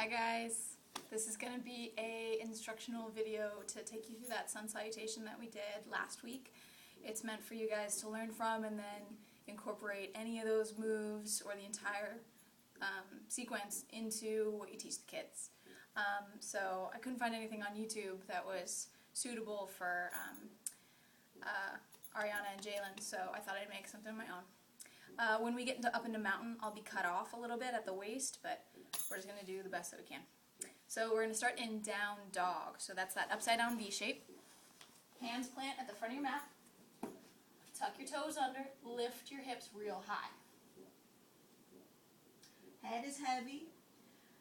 Hi guys, this is going to be a instructional video to take you through that sun salutation that we did last week. It's meant for you guys to learn from and then incorporate any of those moves or the entire sequence into what you teach the kids. So I couldn't find anything on YouTube that was suitable for Ariana and Jalen, so I thought I'd make something of my own. When we get up into mountain, I'll be cut off a little bit at the waist, but we're just going to do the best that we can. So we're going to start in down dog. So that's that upside down V shape. Hands plant at the front of your mat. Tuck your toes under. Lift your hips real high. Head is heavy.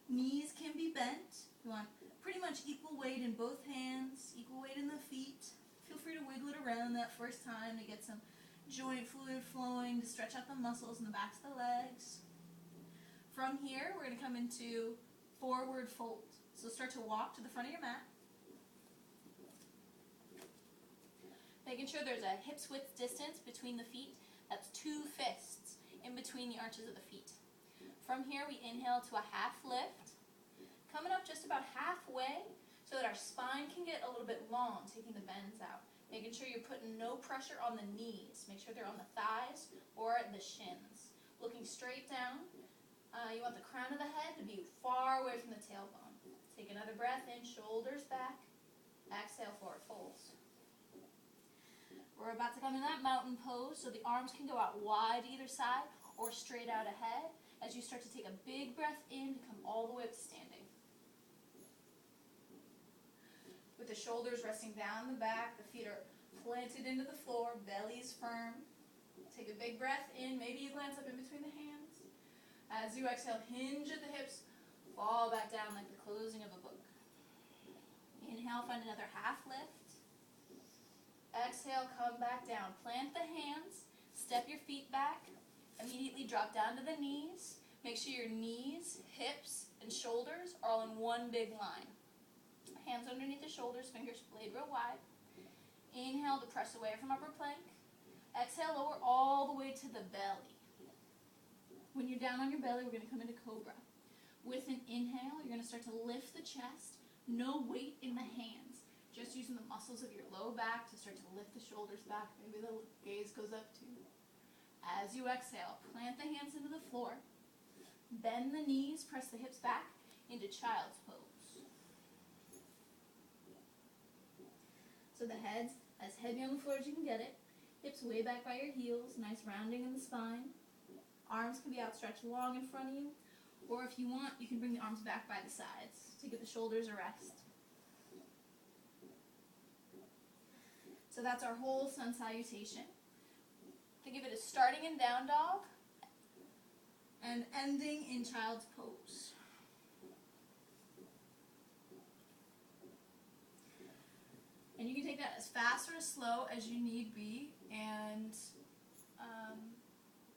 Knees can be bent. You want pretty much equal weight in both hands, equal weight in the feet. Feel free to wiggle it around that first time to get some joint fluid flowing, to stretch out the muscles in the backs of the legs. From here, we're going to come into forward fold. So start to walk to the front of your mat. Making sure there's a hips width distance between the feet. That's 2 fists in between the arches of the feet. From here, we inhale to a half lift, coming up just about halfway so that our spine can get a little bit long, taking the bends out. Making sure you're putting no pressure on the knees. Make sure they're on the thighs or the shins. Looking straight down. You want the crown of the head to be far away from the tailbone. Take another breath in, shoulders back. Exhale, forward folds. We're about to come in that mountain pose, so the arms can go out wide either side or straight out ahead as you start to take a big breath in to come all the way up to standing. With the shoulders resting down the back, the feet are planted into the floor, belly is firm. Take a big breath in, maybe you glance up in between the hands. As you exhale, hinge at the hips, fall back down like the closing of a book. Inhale, find another half lift. Exhale, come back down. Plant the hands, step your feet back, immediately drop down to the knees. Make sure your knees, hips, and shoulders are all in one big line. Hands underneath the shoulders, fingers splayed real wide. Inhale to press away from upper plank. Exhale, lower all the way to the belly. When you're down on your belly, we're going to come into cobra. With an inhale, you're going to start to lift the chest. No weight in the hands. Just using the muscles of your low back to start to lift the shoulders back. Maybe the gaze goes up too. As you exhale, plant the hands into the floor. Bend the knees, press the hips back into child's pose. So the head's as heavy on the floor as you can get it. Hips way back by your heels, nice rounding in the spine. Arms can be outstretched long in front of you. Or if you want, you can bring the arms back by the sides to give the shoulders a rest. So that's our whole sun salutation. Think of it as starting in down dog and ending in child's pose. And you can take that as fast or as slow as you need be. And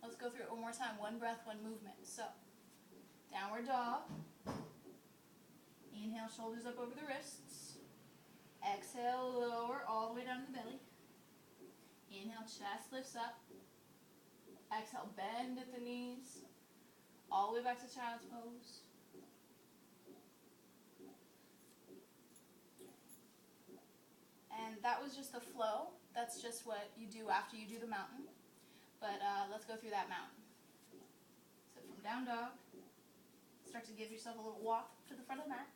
let's go through it one more time. One breath, one movement. So, downward dog. Inhale, shoulders up over the wrists. Exhale, lower all the way down to the belly. Inhale, chest lifts up. Exhale, bend at the knees. All the way back to child's pose. And that was just the flow. That's just what you do after you do the mountain. But let's go through that mountain. So from down dog, start to give yourself a little walk to the front of the mat.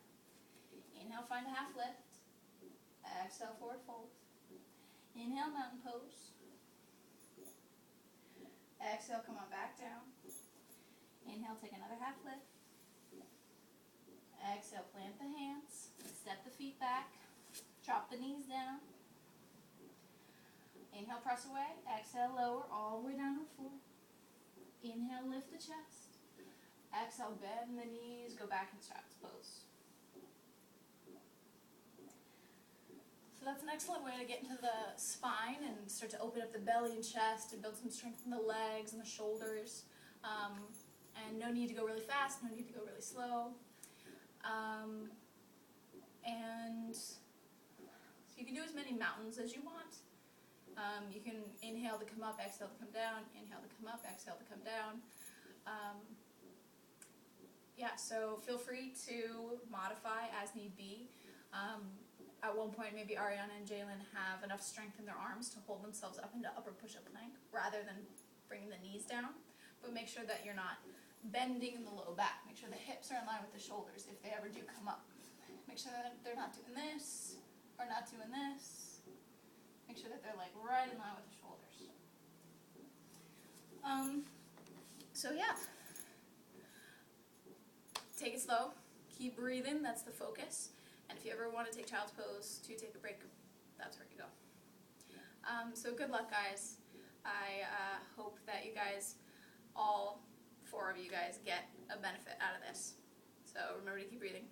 Inhale, find a half lift. Exhale, forward fold. Inhale, mountain pose. Exhale, come on back down. Inhale, take another half lift. Exhale, plant the hands. Step the feet back. Drop the knees down. Inhale, press away. Exhale, lower all the way down to the floor. Inhale, lift the chest. Exhale, bend the knees. Go back in child's pose. So that's an excellent way to get into the spine and start to open up the belly and chest and build some strength in the legs and the shoulders. And no need to go really fast, no need to go really slow. And so you can do as many mountains as you want. You can inhale to come up, exhale to come down, inhale to come up, exhale to come down. Yeah, so feel free to modify as need be. At one point, maybe Ariana and Jalen have enough strength in their arms to hold themselves up into upper push-up plank rather than bringing the knees down. But make sure that you're not bending the low back. Make sure the hips are in line with the shoulders if they ever do come up. Make sure that they're not doing this or not doing this. Make sure that they're like right in line with the shoulders. So yeah, take it slow, keep breathing, that's the focus. And if you ever want to take child's pose to take a break, that's where you go. So good luck, guys. I hope that you guys, all 4 of you guys, get a benefit out of this. So remember to keep breathing.